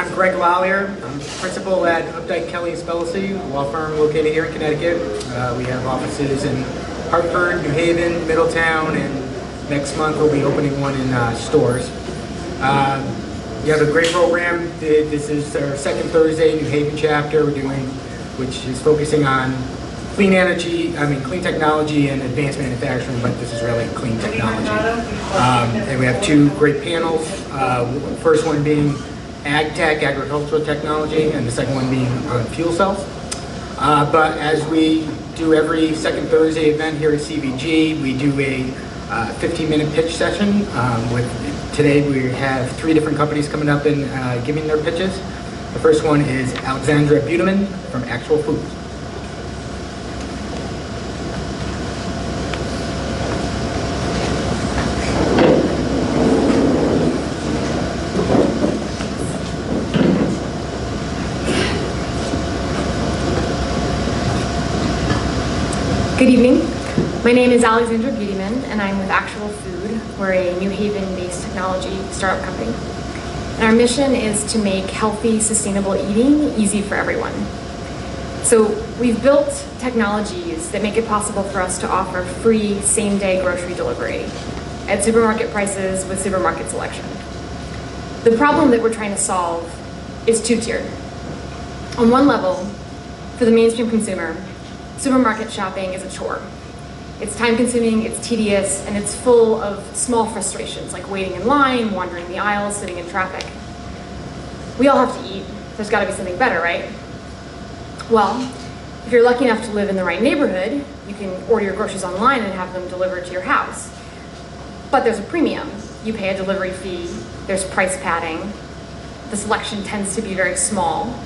I'm Greg Lallier. I'm principal at Updike Kelly Spellisy, a law firm located here in Connecticut. We have offices in Hartford, New Haven, Middletown, and next month we'll be opening one in Stores. We have a great program. This is our second Thursday New Haven chapter we're doing, which is focusing on clean technology and advanced manufacturing, but this is really clean technology. And we have two great panels. First one being ag tech, agricultural technology, and the second one being on fuel cells. But as we do every second Thursday event here at CVG, we do a 15-minute pitch session. Today we have 3 different companies coming up and giving their pitches. The first one is Alexandra Buteman from Actual Foods. Good evening. My name is Alexandra Buteman, and I'm with Actual Food. We're a New Haven-based technology startup company. And our mission is to make healthy, sustainable eating easy for everyone. So we've built technologies that make it possible for us to offer free same-day grocery delivery at supermarket prices with supermarket selection. The problem that we're trying to solve is two-tiered. On one level, for the mainstream consumer, supermarket shopping is a chore. It's time-consuming, it's tedious, and it's full of small frustrations like waiting in line, wandering the aisles, sitting in traffic. We all have to eat. There's got to be something better, right? Well, if you're lucky enough to live in the right neighborhood, you can order your groceries online and have them delivered to your house. But there's a premium. You pay a delivery fee, there's price padding, the selection tends to be very small,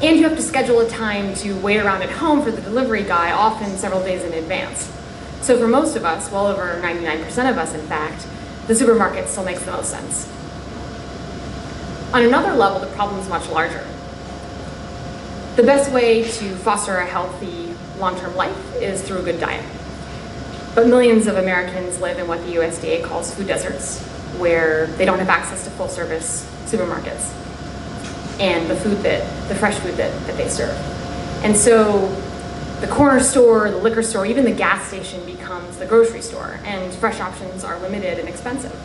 and you have to schedule a time to wait around at home for the delivery guy, often several days in advance. So for most of us, well over 99% of us in fact, the supermarket still makes the most sense. On another level, the problem is much larger. The best way to foster a healthy long-term life is through a good diet. But millions of Americans live in what the USDA calls food deserts, where they don't have access to full-service supermarkets and the fresh food that they serve. And so the corner store, the liquor store, even the gas station becomes the grocery store, and fresh options are limited and expensive.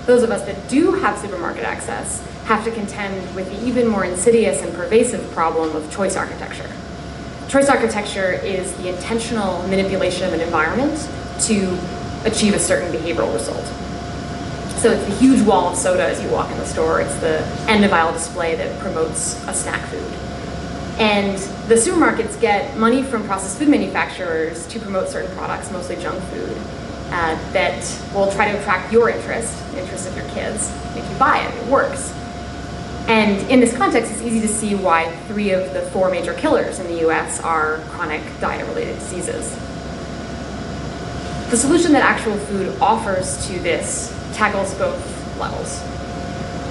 Those of us that do have supermarket access have to contend with the even more insidious and pervasive problem of choice architecture. Choice architecture is the intentional manipulation of an environment to achieve a certain behavioral result. So it's the huge wall of soda as you walk in the store. It's the end-of-aisle display that promotes a snack food. And the supermarkets get money from processed food manufacturers to promote certain products, mostly junk food, that will try to attract your interest, the interest of your kids, make you buy it. It works. And in this context, it's easy to see why 3 of the 4 major killers in the US are chronic diet-related diseases. The solution that Actual Food offers to this tackles both levels.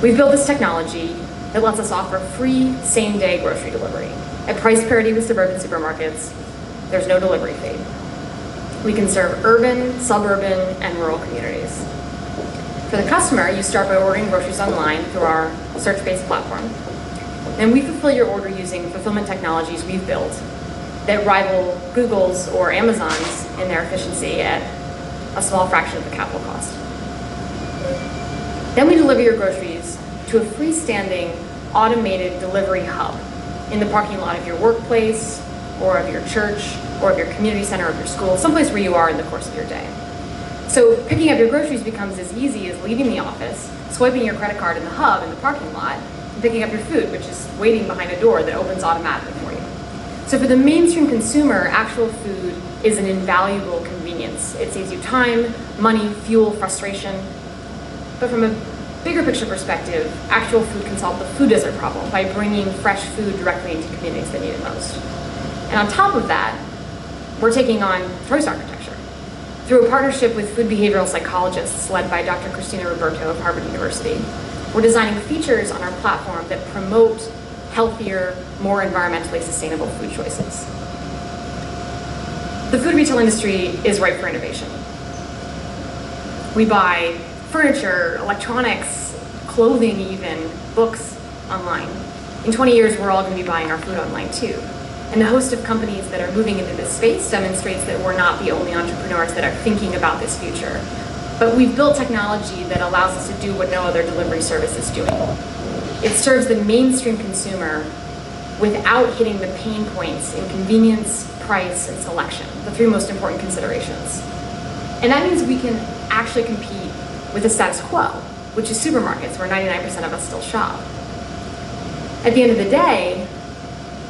We've built this technology that lets us offer free same-day grocery delivery. At price parity with suburban supermarkets, there's no delivery fee. We can serve urban, suburban, and rural communities. For the customer, you start by ordering groceries online through our search-based platform. Then we fulfill your order using fulfillment technologies we've built that rival Google's or Amazon's in their efficiency at a small fraction of the capital cost. Then we deliver your groceries to a freestanding automated delivery hub in the parking lot of your workplace or of your church or of your community center or of your school, someplace where you are in the course of your day. So picking up your groceries becomes as easy as leaving the office, swiping your credit card in the hub in the parking lot, and picking up your food, which is waiting behind a door that opens automatically for you. So for the mainstream consumer, Actual Food is an invaluable convenience. It saves you time, money, fuel, frustration. But from a bigger picture perspective, Actual Food can solve the food desert problem by bringing fresh food directly into communities that need it most. And on top of that, we're taking on choice architecture. Through a partnership with food behavioral psychologists led by Dr. Christina Roberto of Harvard University, we're designing features on our platform that promote healthier, more environmentally sustainable food choices. The food retail industry is ripe for innovation. We buy furniture, electronics, clothing even, books online. In 20 years, we're all going to be buying our food online too. And the host of companies that are moving into this space demonstrates that we're not the only entrepreneurs that are thinking about this future. But we've built technology that allows us to do what no other delivery service is doing. It serves the mainstream consumer without hitting the pain points in convenience, price, and selection, the three most important considerations. And that means we can actually compete with the status quo, which is supermarkets, where 99% of us still shop. At the end of the day,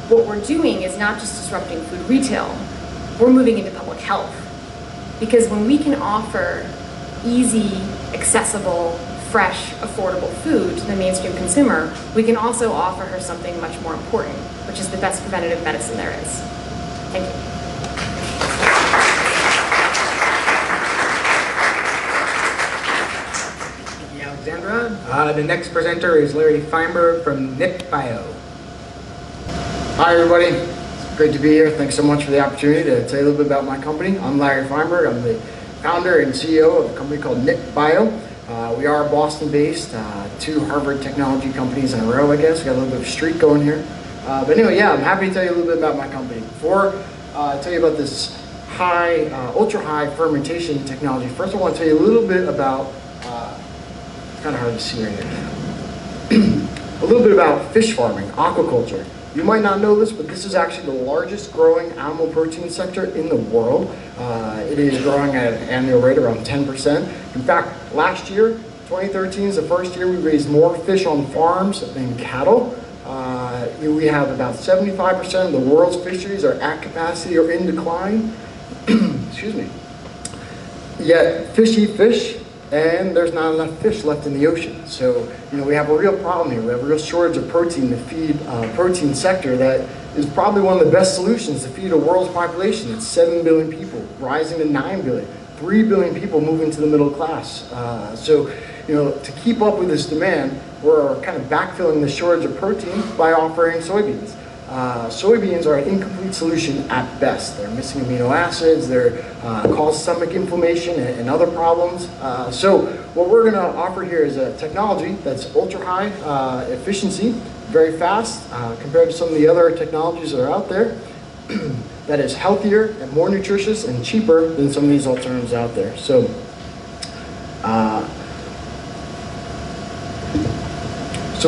what we're doing is not just disrupting food retail, we're moving into public health. Because when we can offer easy, accessible, fresh, affordable food to the mainstream consumer, we can also offer her something much more important, which is the best preventative medicine there is. Thank you. Thank you, Alexandra. The next presenter is Larry Feinberg from NIPBio. Hi everybody, it's great to be here. Thanks so much for the opportunity to tell you a little bit about my company. I'm Larry Feinberg. I'm the founder and CEO of a company called NIPBio. We are Boston-based, two Harvard technology companies in a row, I guess. We got a little bit of a streak going here. But anyway, yeah, I'm happy to tell you a little bit about my company. Before I tell you about this ultra-high fermentation technology, first I want to tell you a little bit about, it's kind of hard to see right here, a little bit about fish farming, aquaculture. You might not know this, but this is actually the largest growing animal protein sector in the world. It is growing at an annual rate around 10%. In fact, last year, 2013 is the first year we raised more fish on farms than cattle. We have about 75% of the world's fisheries are at capacity or in decline. Excuse me. Yet fish eat fish, and there's not enough fish left in the ocean. So, we have a real problem here. We have a real shortage of protein to feed a protein sector that is probably one of the best solutions to feed a world's population. It's 7 billion people, rising to 9 billion. 3 billion people moving to the middle class. So, to keep up with this demand, we're kind of backfilling the shortage of protein by offering soybeans. Soybeans are an incomplete solution at best. They're missing amino acids, they cause stomach inflammation and other problems. So what we're going to offer here is a technology that's ultra high efficiency, very fast compared to some of the other technologies that are out there, that is healthier and more nutritious and cheaper than some of these alternatives out there. So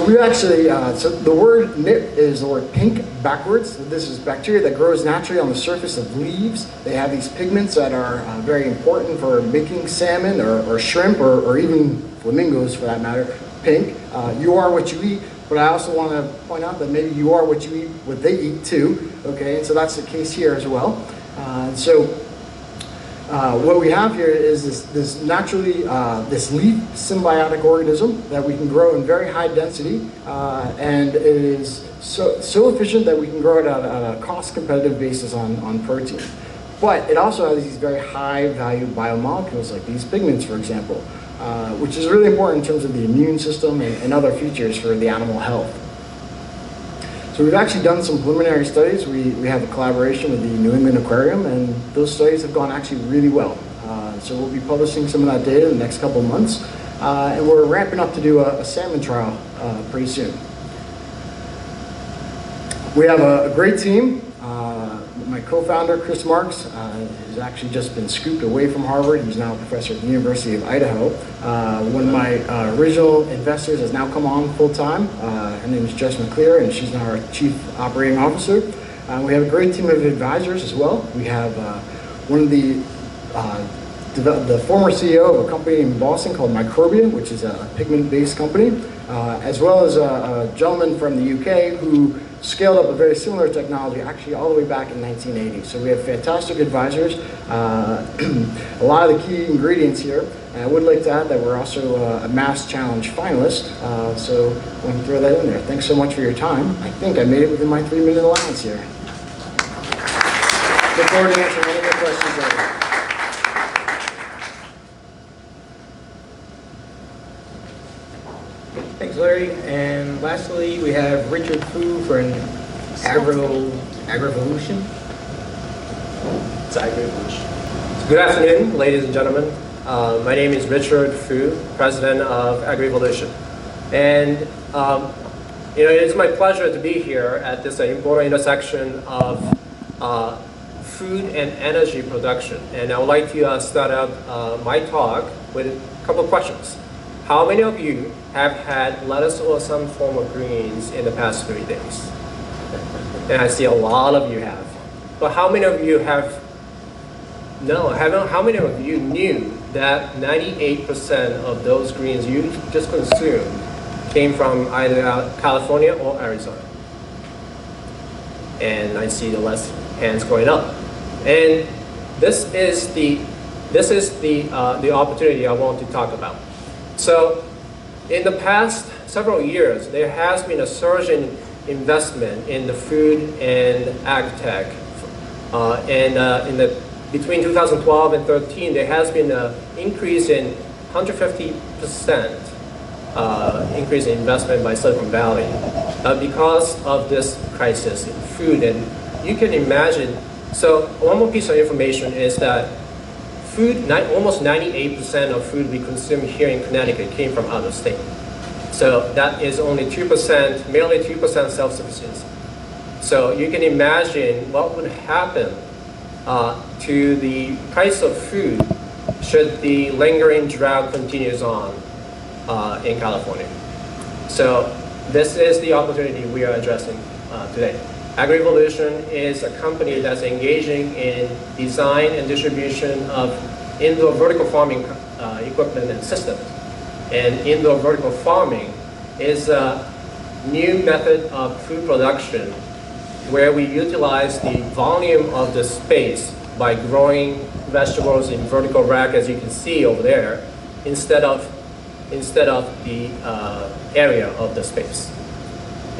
we actually, so the word nip is the word pink backwards. So this is bacteria that grows naturally on the surface of leaves. They have these pigments that are very important for making salmon or shrimp or even flamingos for that matter, pink. You are what you eat, but I also want to point out that maybe you are what you eat, what they eat too, okay? And so that's the case here as well. What we have here is this naturally, this leaf symbiotic organism that we can grow in very high density, and it is so efficient that we can grow it at a cost competitive basis on protein. But it also has these very high value biomolecules like these pigments, for example, which is really important in terms of the immune system and other features for the animal health. So we've actually done some preliminary studies. We have a collaboration with the New England Aquarium, and those studies have gone actually really well. So we'll be publishing some of that data in the next couple of months, and we're ramping up to do a salmon trial pretty soon. We have a great team. My co-founder, Chris Marks, has actually just been scooped away from Harvard. He's now a professor at the University of Idaho. One of my original investors has now come on full-time. Her name is Jess McClear, and she's now our Chief Operating Officer. We have a great team of advisors as well. We have one of the former CEO of a company in Boston called Microbia, which is a pigment-based company, as well as a gentleman from the UK who scaled up a very similar technology actually all the way back in 1980. So we have fantastic advisors, a lot of the key ingredients here. And I would like to add that we're also a Mass Challenge finalist, so I want to throw that in there. Thanks so much for your time. I think I made it within my 3-minute allowance here. Look forward to answering any more questions later. Thanks, Larry. And lastly, we have Richard Fu for an Aggravation. It's Aggravation. Good afternoon, ladies and gentlemen. My name is Richard Fu, president of Aggravation. And It is my pleasure to be here at this important intersection of food and energy production. And I would like to start out my talk with a couple of questions. How many of you have had lettuce or some form of greens in the past 3 days? And I see a lot of you have. But how many of you have, how many of you knew that 98% of those greens you just consumed came from either California or Arizona? And I see the less hands going up. And this is the opportunity I want to talk about. So in the past several years, there has been a surge in investment in the food and ag tech. Between 2012 and 2013, there has been an increase in 150% increase in investment by Silicon Valley because of this crisis in food. And you can imagine, so one more piece of information is that almost 98% of food we consume here in Connecticut came from out of state. So that is only 2%, merely 2% self-sufficiency. So you can imagine what would happen to the price of food should the lingering drought continues on in California. So this is the opportunity we are addressing today. Aggravation is a company that's engaging in design and distribution of indoor vertical farming equipment and systems. And indoor vertical farming is a new method of food production where we utilize the volume of the space by growing vegetables in vertical rack, as you can see over there, instead of the area of the space.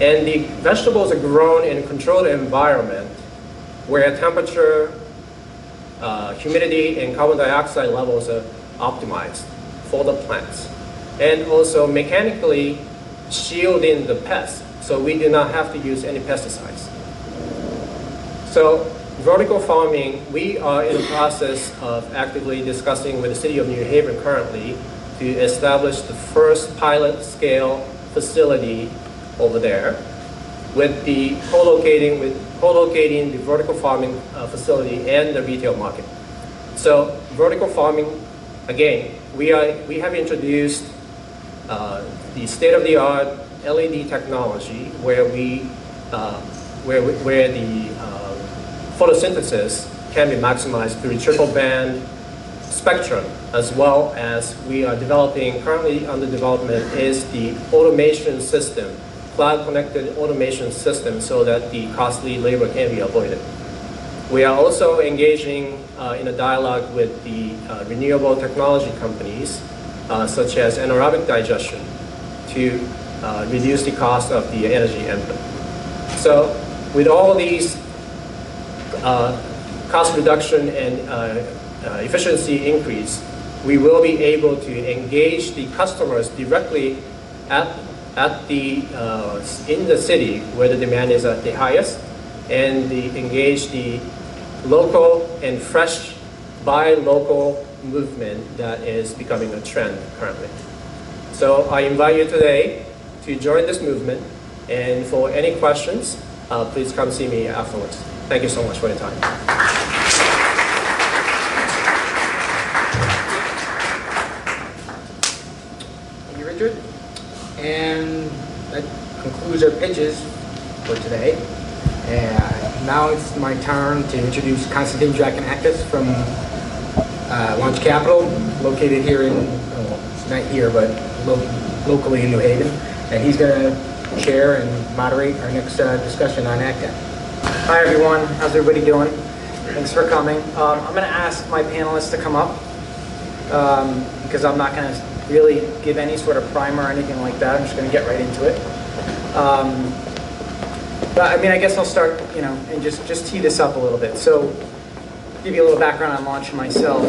And the vegetables are grown in a controlled environment where temperature, humidity, and carbon dioxide levels are optimized for the plants. And also mechanically shielding the pests, so we do not have to use any pesticides. So vertical farming, we are in the process of actively discussing with the City of New Haven currently to establish the first pilot scale facility over there with the co-locating the vertical farming facility and the retail market. So vertical farming, again, we have introduced the state-of-the-art LED technology where the photosynthesis can be maximized through triple band spectrum, as well as we are currently under development is the automation system, cloud-connected automation system, so that the costly labor can be avoided. We are also engaging in a dialogue with the renewable technology companies, such as anaerobic digestion, to reduce the cost of the energy input. So with all these cost reduction and efficiency increase, we will be able to engage the customers directly in the city where the demand is at the highest, and engage the local and fresh buy local movement that is becoming a trend currently. So I invite you today to join this movement, and for any questions, please come see me afterwards. Thank you so much for your time. Thank you, Richard. And that concludes our pitches for today. And now it's my turn to introduce Constantine Drakonakis from Launch Capital, located here in, it's not here, but locally in New Haven. And he's going to chair and moderate our next discussion on AgTech. Hi everyone, how's everybody doing? Thanks for coming. I'm going to ask my panelists to come up because I'm not going to really give any sort of primer or anything like that. I'm just going to get right into it. But I mean, I guess I'll start, and just tee this up a little bit. So, give you a little background on Launch and myself.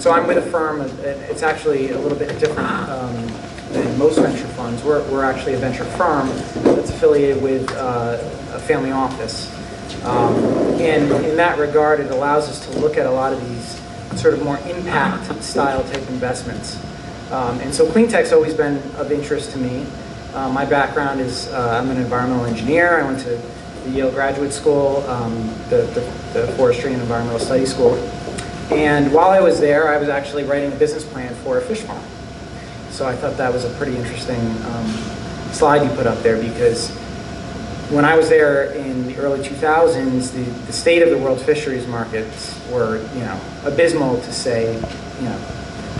So I'm with a firm. It's actually a little bit different than most venture funds. We're actually a venture firm that's affiliated with a family office. And in that regard, it allows us to look at a lot of these sort of more impact style type investments. And so clean tech's always been of interest to me. My background is I'm an environmental engineer. I went to the Yale Graduate School, the Forestry and Environmental Studies School. And while I was there, I was actually writing a business plan for a fish farm. So I thought that was a pretty interesting slide you put up there, because when I was there in the early 2000s, the state of the world fisheries markets were, abysmal to say,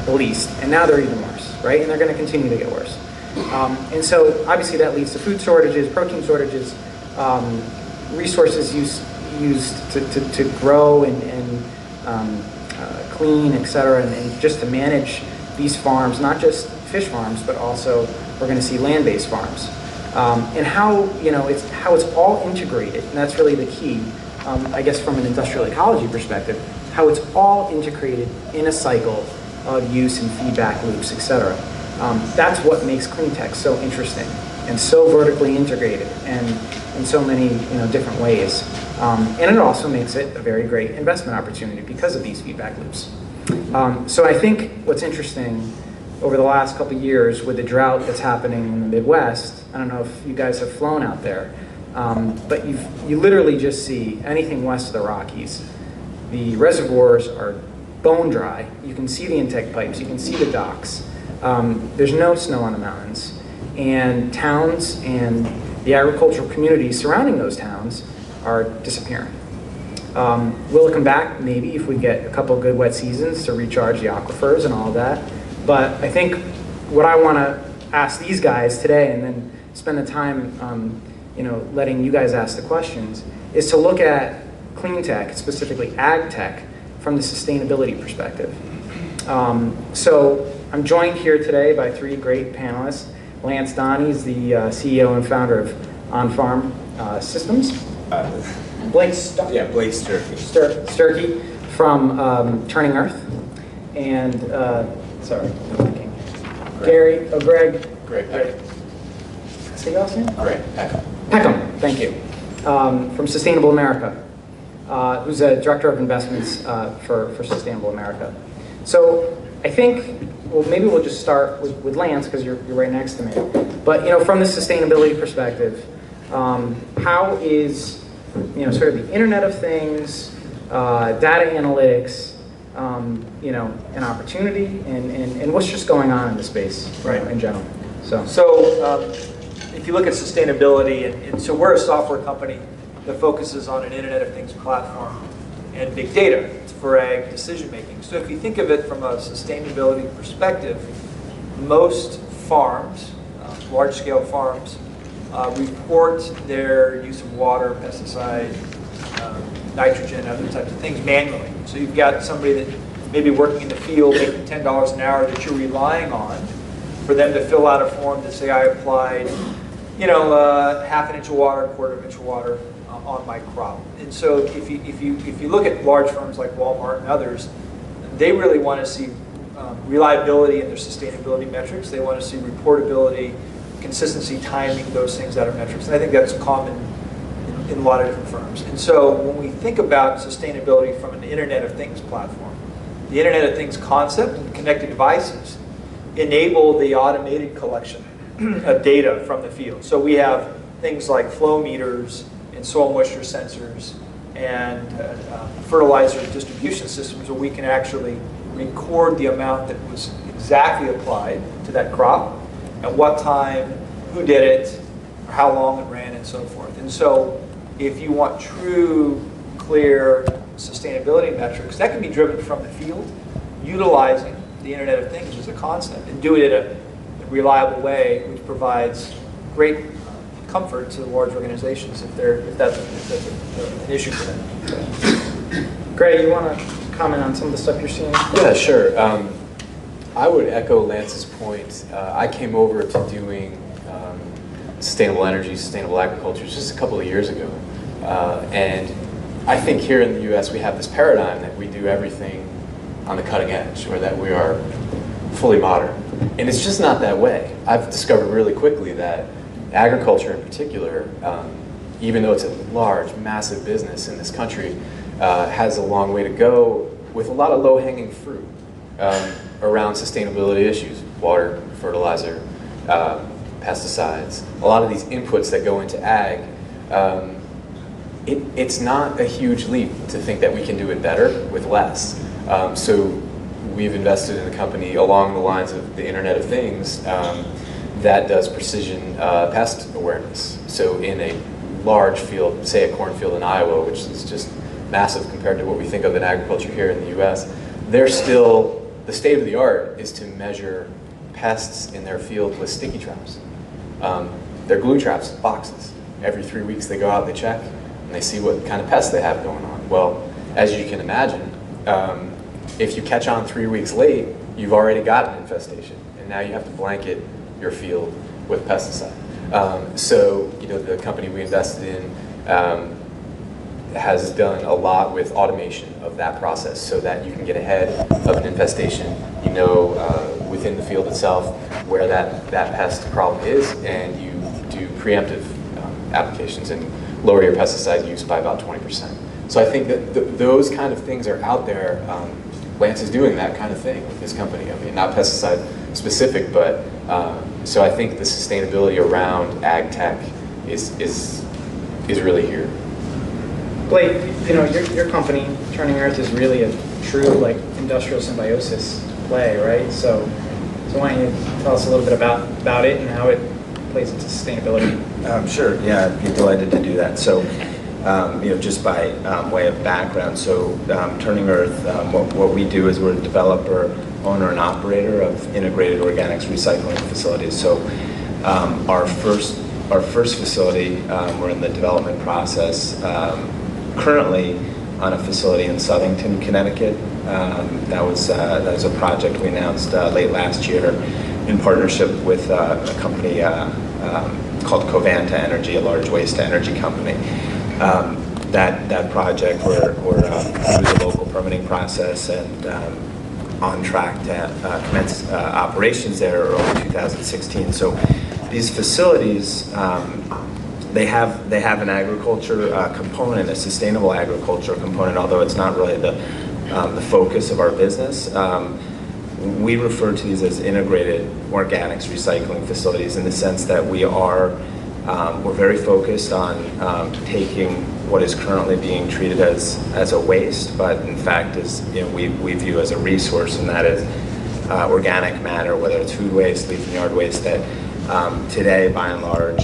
the least. And now they're even worse, right? And they're going to continue to get worse. And so obviously that leads to food shortages, protein shortages, resources used to grow and clean, et cetera, and just to manage these farms, not just fish farms, but also we're going to see land-based farms. And how it's all integrated, and that's really the key, I guess, from an industrial ecology perspective, how it's all integrated in a cycle of use and feedback loops, et cetera. That's what makes clean tech so interesting and so vertically integrated and in so many different ways. And it also makes it a very great investment opportunity because of these feedback loops. So I think what's interesting over the last couple of years with the drought that's happening in the Midwest, I don't know if you guys have flown out there, but you literally just see anything west of the Rockies. The reservoirs are bone dry. You can see the intake pipes, you can see the docks. There's no snow on the mountains. And towns and the agricultural communities surrounding those towns are disappearing. Will it come back? Maybe, if we get a couple of good wet seasons to recharge the aquifers and all of that. But I think what I want to ask these guys today, and then spend the time letting you guys ask the questions, is to look at clean tech, specifically ag tech, from the sustainability perspective. So I'm joined here today by three great panelists. Lance Donnie's the CEO and founder of On-Farm Systems. Blake Sturkey from Turning Earth. And, Greg. Say your last name? Greg Peckham, thank you. From Sustainable America, who's a director of investments for Sustainable America. So I think, maybe we'll just start with Lance, because you're right next to me. But from the sustainability perspective, how is sort of the Internet of Things, data analytics, an opportunity, and what's just going on in the space in general? So if you look at sustainability, and so we're a software company that focuses on an Internet of Things platform and big data for ag decision making. So if you think of it from a sustainability perspective, most farms, large-scale farms, report their use of water, pesticide, nitrogen, other types of things manually. So you've got somebody that may be working in the field making $10 an hour that you're relying on for them to fill out a form to say I applied, half an inch of water, quarter of an inch of water on my crop. And so if you look at large firms like Walmart and others, they really want to see reliability in their sustainability metrics. They want to see reportability, consistency, timing, those things that are metrics. And I think that's common in a lot of different firms. And so when we think about sustainability from an Internet of Things platform, the Internet of Things concept and connected devices enable the automated collection of data from the field. So we have things like flow meters and soil moisture sensors and fertilizer distribution systems where we can actually record the amount that was exactly applied to that crop, at what time, who did it, or how long it ran, and so forth. And so if you want true, clear sustainability metrics, that can be driven from the field, utilizing the Internet of Things as a concept, and do it in a reliable way, which provides great comfort to large organizations if that's an issue for them. Greg, you want to comment on some of the stuff you're seeing? Yeah, sure. I would echo Lance's point. I came over to doing sustainable energy, sustainable agriculture just a couple of years ago. And I think here in the US we have this paradigm that we do everything on the cutting edge, or that we are fully modern. And it's just not that way. I've discovered really quickly that agriculture in particular, even though it's a large, massive business in this country, has a long way to go with a lot of low-hanging fruit around sustainability issues, water, fertilizer, pesticides, a lot of these inputs that go into ag, it's not a huge leap to think that we can do it better with less. So we've invested in a company along the lines of the Internet of Things that does precision pest awareness. So in a large field, say a cornfield in Iowa, which is just massive compared to what we think of in agriculture here in the US, they're still, the state of the art is to measure pests in their field with sticky traps. They're glue traps, boxes. Every 3 weeks they go out, they check, and they see what kind of pests they have going on. Well, as you can imagine, if you catch on 3 weeks late, you've already got an infestation, and now you have to blanket your field with pesticide. So, you know, the company we invested in has done a lot with automation of that process so that you can get ahead of an infestation. You know within the field itself where that pest problem is, and you do preemptive applications and lower your pesticide use by about 20%. So I think that those kind of things are out there. Lance is doing that kind of thing with his company. I mean, not pesticide specific, but so I think the sustainability around ag tech is really here. Blake, you know, your company, Turning Earth, is really a true like industrial symbiosis play, right? So why don't you tell us a little bit about it and how it plays into sustainability? Sure, yeah, I'd be delighted to do that. So, you know, just by way of background, so Turning Earth, what we do is we're a developer, owner, and operator of integrated organics recycling facilities. So our first facility, we're in the development process currently on a facility in Southington, Connecticut. That was a project we announced late last year in partnership with a company called Covanta Energy, a large waste-to-energy company. That project, we're through the local permitting process and on track to commence operations there early 2016. So these facilities, they have an agriculture component, a sustainable agriculture component, although it's not really the focus of our business. We refer to these as integrated organics recycling facilities in the sense that we're very focused on taking what is currently being treated as a waste, but in fact is, you know, we view as a resource, and that is organic matter, whether it's food waste, leaf and yard waste, that today, by and large,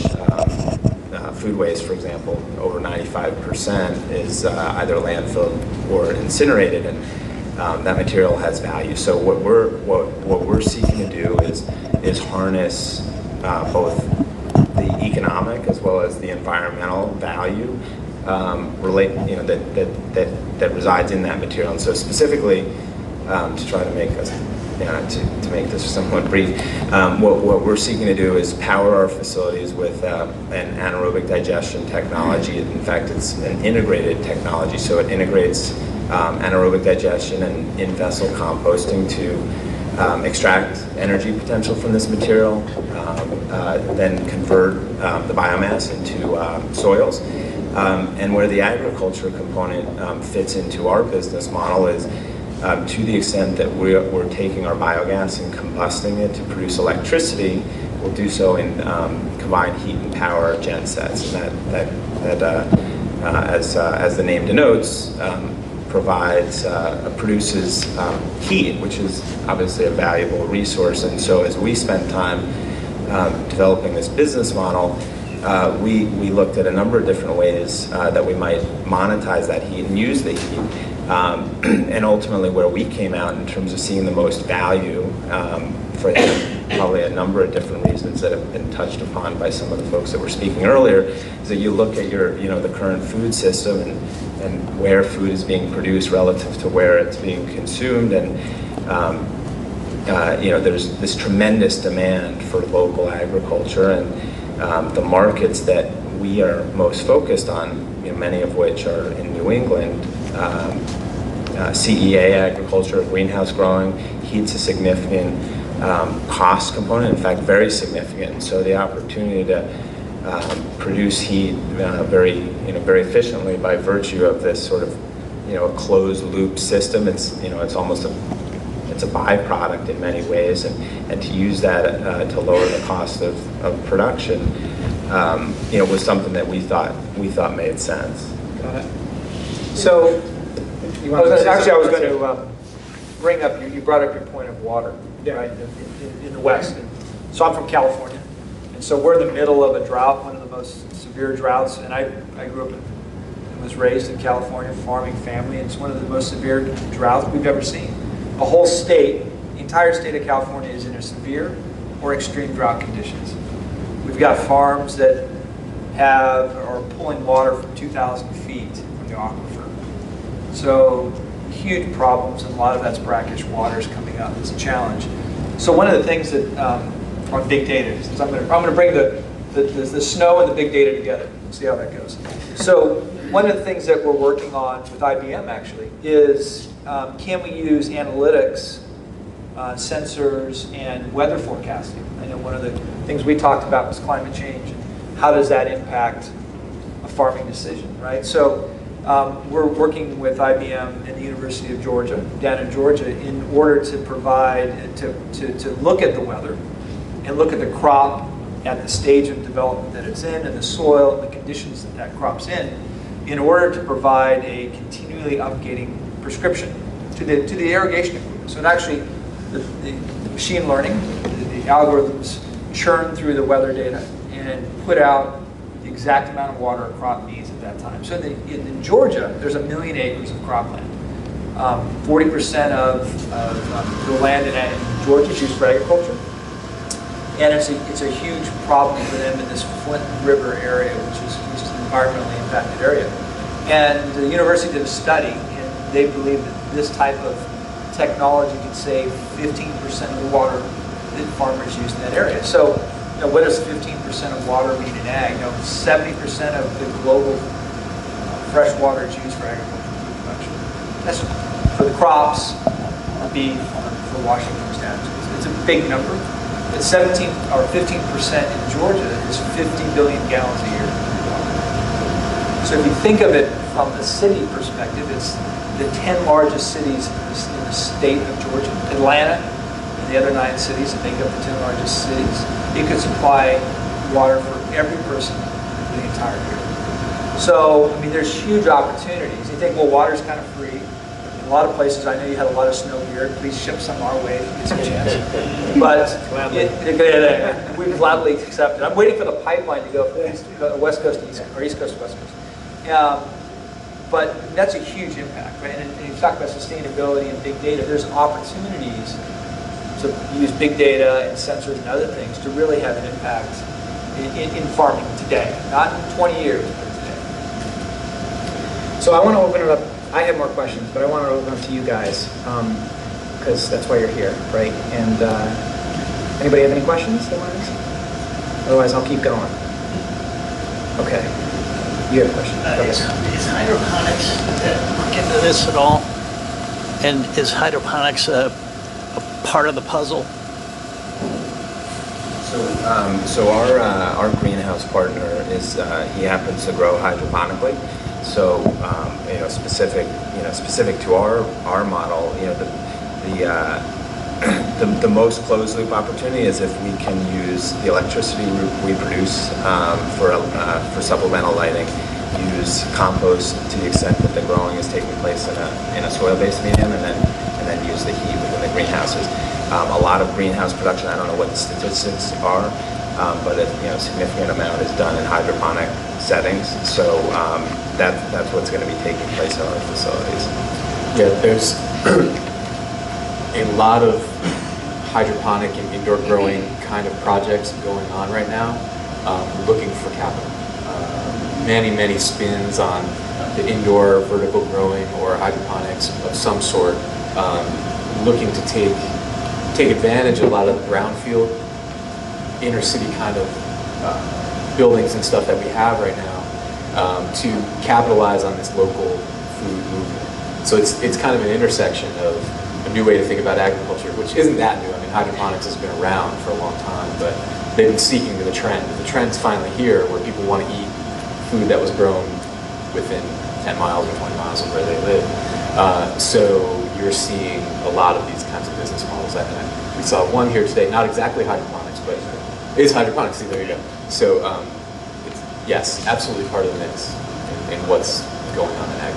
food waste, for example, over 95% is either landfilled or incinerated, and that material has value. So what we're seeking to do is harness both the economic as well as the environmental value that resides in that material. And so specifically, to try to make us, to make this somewhat brief, what we're seeking to do is power our facilities with an anaerobic digestion technology. In fact, it's an integrated technology, so it integrates anaerobic digestion and in-vessel composting to extract energy potential from this material, then convert the biomass into soils. And where the agriculture component fits into our business model is to the extent that we're taking our biogas and combusting it to produce electricity, we'll do so in combined heat and power gensets. And that as the name denotes, produces heat, which is obviously a valuable resource. And so as we spent time developing this business model, we looked at a number of different ways that we might monetize that heat and use the heat. And ultimately where we came out in terms of seeing the most value for probably a number of different reasons that have been touched upon by some of the folks that were speaking earlier, is that you look at the current food system and where food is being produced relative to where it's being consumed, and there's this tremendous demand for local agriculture, and the markets that we are most focused on, many of which are in New England. CEA agriculture, greenhouse growing, heat's a significant cost component, in fact very significant. So the opportunity to produce heat very efficiently by virtue of this sort of a closed loop system, it's almost it's a byproduct in many ways, and to use that to lower the cost of production, was something that we thought made sense. Got it. So, you I was want gonna- actually, I was going to bring up, you brought up your point of water, Yeah. right, in the West. And so I'm from California, and so we're in the middle of a drought, one of the most severe droughts, and I grew up and was raised in California, farming family, and it's one of the most severe droughts we've ever seen. A whole state, the entire state of California is in a severe or extreme drought conditions. We've got farms that are pulling water from 2,000 feet from the aquifer. So huge problems, and a lot of that's brackish waters coming up. It's a challenge. So one of the things that on big data is I'm going to bring the snow and the big data together. See how that goes. So one of the things that we're working on with IBM actually is can we use analytics, sensors, and weather forecasting? I know one of the things we talked about was climate change. How does that impact a farming decision, right? So we're working with IBM and the University of Georgia, down in Georgia, in order to provide, to look at the weather and look at the crop at the stage of development that it's in, and the soil and the conditions that that crop's in order to provide a continually updating prescription to the irrigation equipment. So it actually, the machine learning, the algorithms churn through the weather data and put out the exact amount of water a crop needs at that time. So in Georgia, there's 1 million acres of cropland. 40% of the land in Georgia is used for agriculture. And it's a huge problem for them in this Flint River area, which is an environmentally impacted area. And the university did a study, and they believe that this type of technology can save 15% of the water that farmers use in that area. So, what does 15% of water mean in ag? 70% of the global fresh water is used for agricultural food production. That's for the crops, the beef, for washing things down. It's a big number. But 17 or 15% in Georgia is 50 billion gallons a year. So if you think of it from the city perspective, it's the 10 largest cities in the state of Georgia, Atlanta, and the other 9 cities that make up the 10 largest cities. It could supply water for every person for the entire year. So, there's huge opportunities. You think, well, water's kind of free. In a lot of places, I know you had a lot of snow here. Please ship some our way if you get some chance. But we gladly accept it. I'm waiting for the pipeline to go from West Coast to East Coast to West Coast. But that's a huge impact, right? And you talk about sustainability and big data. There's opportunities to use big data and sensors and other things to really have an impact in farming today, not in 20 years, but today. So I want to open it up. I have more questions, but I want to open it up to you guys, because that's why you're here, right? And anybody have any questions they want to ask? Otherwise, I'll keep going. Okay. You have a question. Is hydroponics look into this at all? And is hydroponics a part of the puzzle? So our greenhouse partner is he happens to grow hydroponically. So specific to our model, the most closed loop opportunity is if we can use the electricity we produce for supplemental lighting, use compost to the extent that the growing is taking place in a soil-based medium, and then use the heat within the greenhouses. A lot of greenhouse production, I don't know what the statistics are, but a significant amount is done in hydroponic settings. So that's what's going to be taking place in our facilities. Yeah, there's a lot of hydroponic and indoor growing kind of projects going on right now, looking for capital. Many spins on the indoor vertical growing or hydroponics of some sort, looking to take advantage of a lot of the brownfield, inner city kind of buildings and stuff that we have right now, to capitalize on this local food movement. So it's kind of an intersection of a new way to think about agriculture, which isn't that new. Hydroponics has been around for a long time, but they've been seeking the trend. The trend's finally here, where people want to eat food that was grown within 10 miles or 20 miles of where they live. So you're seeing a lot of these kinds of business models. We saw one here today, not exactly hydroponics, but it is hydroponics. See, there you go. So it's, yes, absolutely part of the mix in what's going on in ag.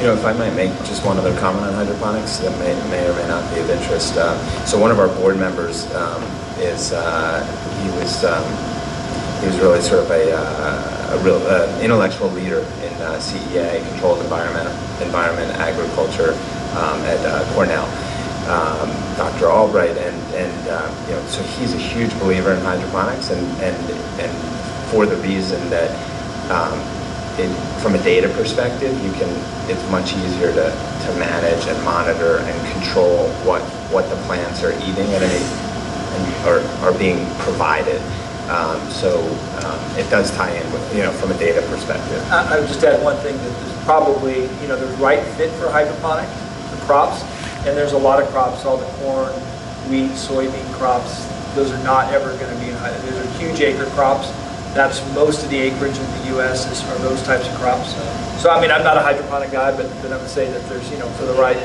You know, if I might make just one other comment on hydroponics that may or may not be of interest. So one of our board members he was really sort of a real intellectual leader in CEA, controlled environment, agriculture at Cornell. Dr. Albright, and you know, so he's a huge believer in hydroponics, and for the reason that from a data perspective, it's much easier to manage and monitor and control what the plants are eating or are being provided. So it does tie in with, you know, from a data perspective. I would just add one thing, that there's probably, you know, the right fit for hydroponic, the crops, and there's a lot of crops, all the corn, wheat, soybean crops, those are not ever going to be in hydroponic. Those are huge acre crops. That's most of the acreage in the U.S. are those types of crops. So I mean, I'm not a hydroponic guy, but I'm saying that there's, you know, for the right,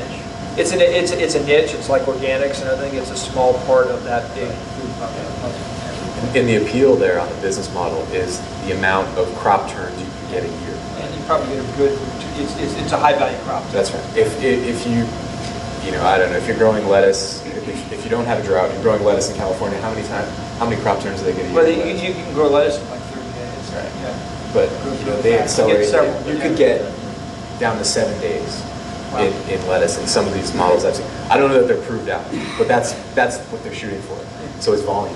it's a niche. It's like organics, and I think it's a small part of that big food puzzle. And the appeal there on the business model is the amount of crop turns you can get a year. And you probably get a good, it's a high value crop. That's right. If you know, I don't know, if you're growing lettuce, if you don't have a drought, you're growing lettuce in California, how many crop turns do they get a year? Well, you can grow lettuce in like 30 days. Right. Yeah. But you know, they accelerate. You could get down to 7 days Wow. in lettuce in some of these models I've seen. I don't know that they're proved out, but that's what they're shooting for. So it's volume.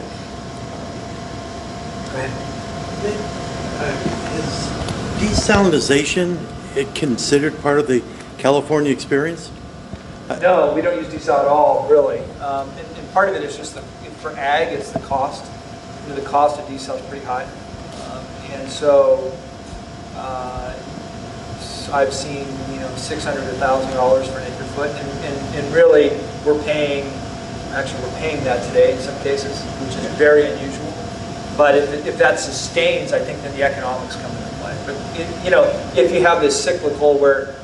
Is desalinization considered part of the California experience? No, we don't use desal at all, really. And part of it is just for ag, it's the cost. You know, the cost of desal is pretty high. And so I've seen, you know, $600 to $1,000 for an acre foot, and really we're paying that today in some cases, which is very unusual. But if that sustains, I think then the economics come into play. But you know, if you have this cyclical where,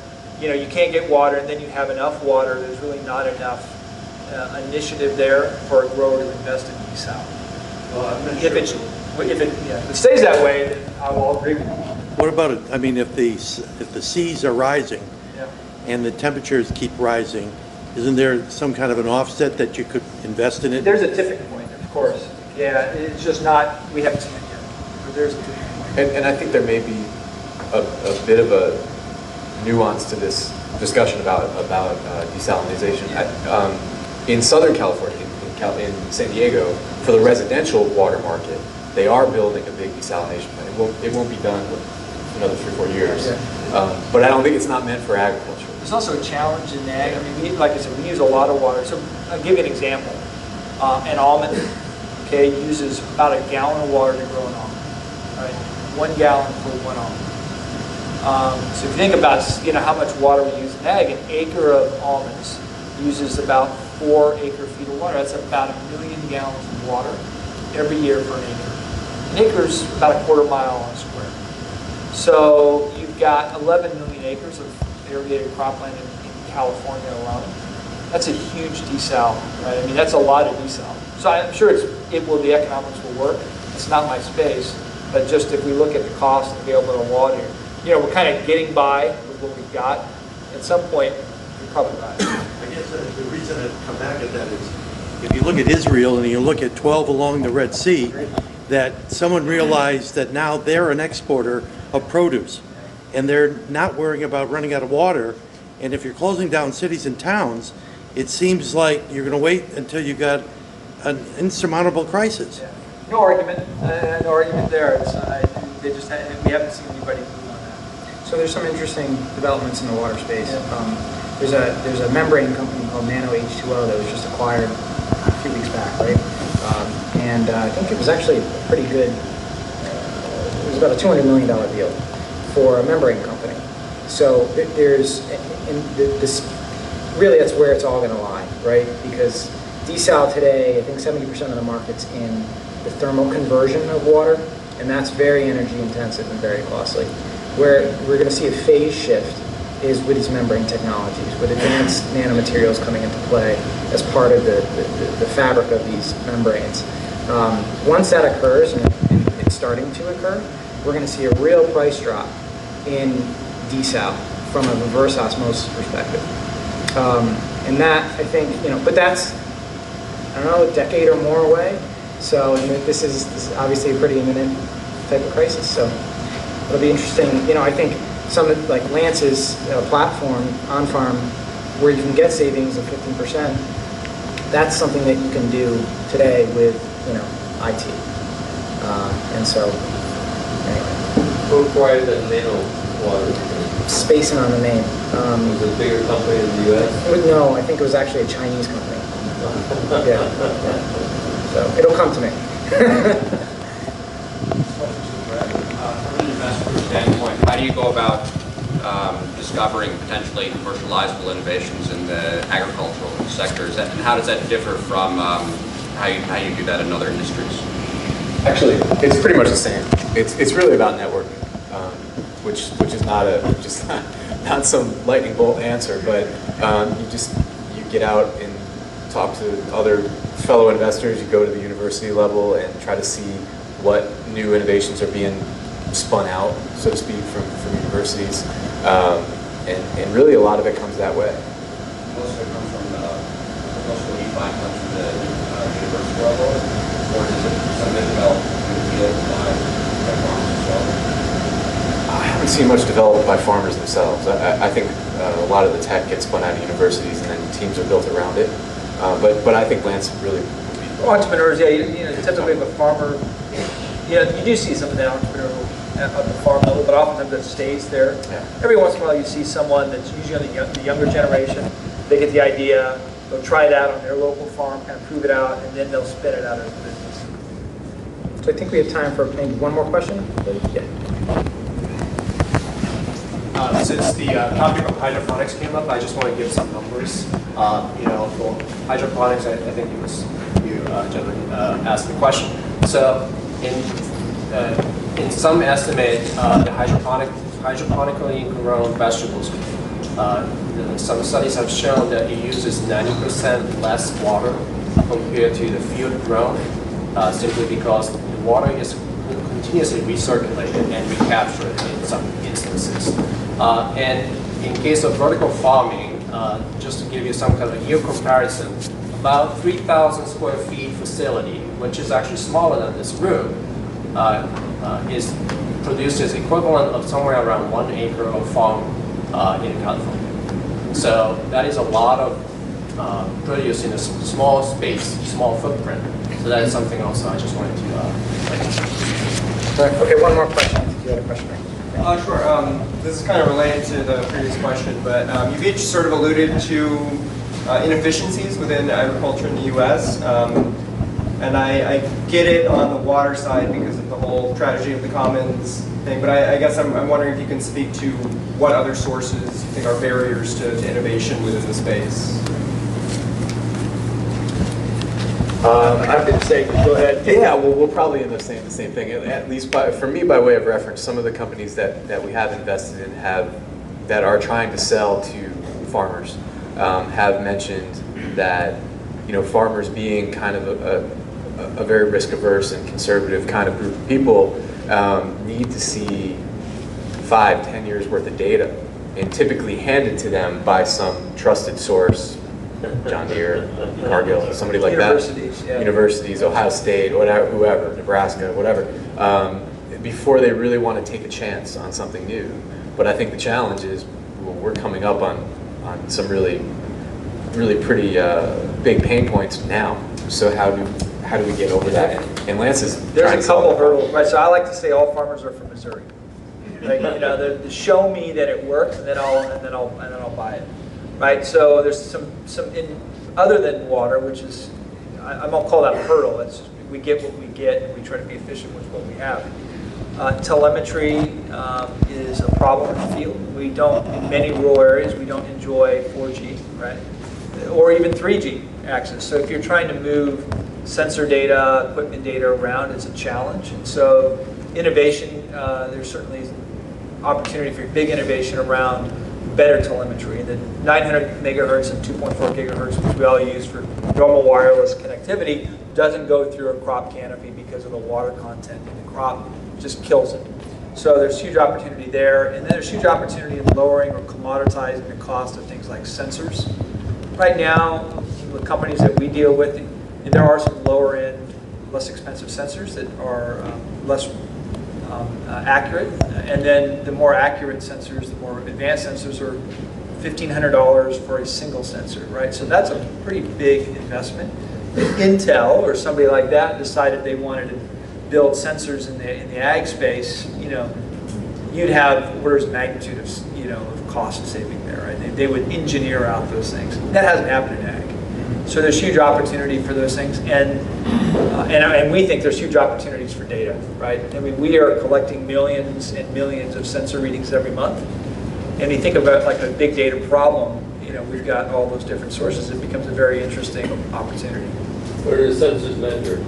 you know, you can't get water and then you have enough water, there's really not enough initiative there for a grower to invest in desal. Well, if it stays that way, then I will agree with you. What about it? I mean, if the seas are rising and the temperatures keep rising, isn't there some kind of an offset that you could invest in it? There's a tipping point, of course. Yeah, it's just not, we haven't seen it yet. But there's a tipping point. And I think there may be a bit of a nuance to this discussion about desalinization. In Southern California, in San Diego, for the residential water market, they are building a big desalination plant. It won't be done for another 3 or 4 years. Yeah. But I don't think it's not meant for agriculture. There's also a challenge in ag. I mean, like I said, we use a lot of water. So I'll give you an example. An almond, okay, uses about a gallon of water to grow an almond. Right? 1 gallon for 1 almond. So if you think about, you know, how much water we use in ag, an acre of almonds uses about 4 acre-feet of water. That's about 1 million gallons of water every year for an acre. An acre is about a 1/4 mile on a square. So you've got 11 million acres of irrigated cropland in California alone. That's a huge desal, right? I mean, that's a lot of desal. So I'm sure the economics will work. It's not my space, but just if we look at the cost and available water, you know, we're kind of getting by with what we've got. At some point, you're probably right. I guess the reason I come back at that is, if you look at Israel and you look at 12 along the Red Sea, that someone realized that now they're an exporter of produce, and they're not worrying about running out of water. And if you're closing down cities and towns, it seems like you're going to wait until you got an insurmountable crisis. Yeah. No argument there. We haven't seen anybody move on that. So there's some interesting developments in the water space. There's a membrane company called Nano H2O that was just acquired a few weeks back, right? And I think it was actually a pretty good. It was about a $200 million deal for a membrane company. So there's this. Really, that's where it's all going to lie, right? Because desal today, I think 70% of the market's in the thermal conversion of water, and that's very energy intensive and very costly. Where we're going to see a phase shift is with these membrane technologies, with advanced nanomaterials coming into play as part of the fabric of these membranes. Once that occurs, and it's starting to occur, we're going to see a real price drop in desal from a reverse osmosis perspective. And that, I think, but that's, I don't know, a decade or more away. So this is obviously a pretty imminent type of crisis. So it'll be interesting. I think some like Lance's platform on farm, where you can get savings of 15%. That's something that you can do today with IT. And so anyway. Who acquired that nano water? Spacing on the name. Was it a bigger company in the U.S.? No, I think it was actually a Chinese company. Yeah. So it'll come to me. From an investor standpoint, how do you go about discovering potentially commercializable innovations in the agricultural sectors, and how does that differ from how you do that in other industries? Actually, it's pretty much the same. It's really about networking, which is not some lightning bolt answer, but you get out and talk to other fellow investors. You go to the university level and try to see what new innovations are being spun out, so to speak, from universities, and really a lot of it comes that way. Most of it comes from most of what you find comes from the university level, or does it some of it develop in the field by farmers as well? I haven't seen much developed by farmers themselves. I think a lot of the tech gets spun out of universities and then teams are built around it. But I think Lance really would be... Entrepreneurs, yeah, typically if a farmer, you do see some of that entrepreneurial at the farm level, but oftentimes that stays there. Yeah. Every once in a while you see someone that's usually the younger generation, they get the idea, they'll try it out on their local farm, kind of prove it out, and then they'll spin it out as a business. So I think we have time for maybe one more question. Yeah. Since the topic of hydroponics came up, I just want to give some numbers. For hydroponics, I think it was you, gentlemen, asked the question. So, in some estimate, the hydroponically grown vegetables, some studies have shown that it uses 90% less water compared to the field grown, simply because the water is continuously recirculated and recaptured in some instances. And in case of vertical farming, just to give you some kind of yield comparison, about 3,000 square feet facility, which is actually smaller than this room, is produces equivalent of somewhere around 1 acre of farm in California. So that is a lot of produce in a small space, small footprint. So that is something else I just wanted to Okay, one more question. You had a question, right? Sure. This is kind of related to the previous question, but you've each sort of alluded to inefficiencies within agriculture in the U.S. And I get it on the water side because of the whole tragedy of the commons thing, but I guess I'm wondering if you can speak to what other sources you think are barriers to innovation within the space. I'm happy to say, go ahead. Yeah, well, we'll probably end up saying the same thing. At least for me, by way of reference, some of the companies that we have invested in that are trying to sell to farmers have mentioned that farmers being kind of a very risk averse and conservative kind of group of people need to see 5-10 years worth of data, and typically handed to them by some trusted source. John Deere, Cargill, somebody like Universities, that. Yeah. Universities, Ohio State, whatever, whoever, Nebraska, whatever, before they really want to take a chance on something new. But I think the challenge is we're coming up on some really pretty big pain points now. So how do we get over that? And Lance is There's a couple of hurdles, right? So I like to say all farmers are from Missouri. Like, the show me that it works, and then I'll buy it. Right, so there's some in other than water, which is I won't call that a hurdle. It's just, we get what we get, and we try to be efficient with what we have. Telemetry is a problem in the field. We don't, in many rural areas, we don't enjoy 4G, right, or even 3G access. So if you're trying to move sensor data, equipment data around, it's a challenge. And so innovation, there's certainly opportunity for big innovation around better telemetry. And the 900 megahertz and 2.4 gigahertz, which we all use for normal wireless connectivity, doesn't go through a crop canopy because of the water content in the crop. It just kills it. So there's huge opportunity there. And then there's huge opportunity in lowering or commoditizing the cost of things like sensors. Right now, the companies that we deal with, there are some lower end, less expensive sensors that are less accurate. And then the more accurate sensors, the more advanced sensors are $1,500 for a single sensor, right? So that's a pretty big investment. If Intel or somebody like that decided they wanted to build sensors in the ag space, you know, you'd have orders of magnitude of, you know, of cost saving there, right? They would engineer out those things. That hasn't happened in ag. So there's huge opportunity for those things, and we think there's huge opportunities for data, right? I mean, we are collecting millions and millions of sensor readings every month, and you think about like a big data problem, you know, we've got all those different sources. It becomes a very interesting opportunity. What do the sensors measure?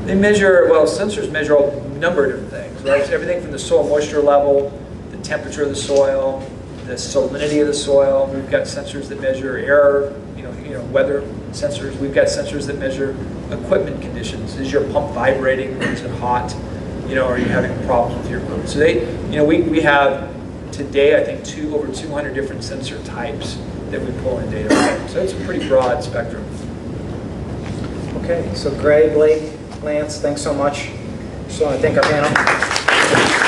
They measure, well, sensors measure a number of different things, right? So everything from the soil moisture level, the temperature of the soil, the salinity of the soil. We've got sensors that measure air, you know, weather sensors. We've got sensors that measure equipment conditions. Is your pump vibrating? Is it hot? You know, are you having problems with your equipment? So they, you know, we have today, I think, over 200 different sensor types that we pull in data from. So it's a pretty broad spectrum. Okay, so Greg, Blake, Lance, thanks so much. So I thank our panel.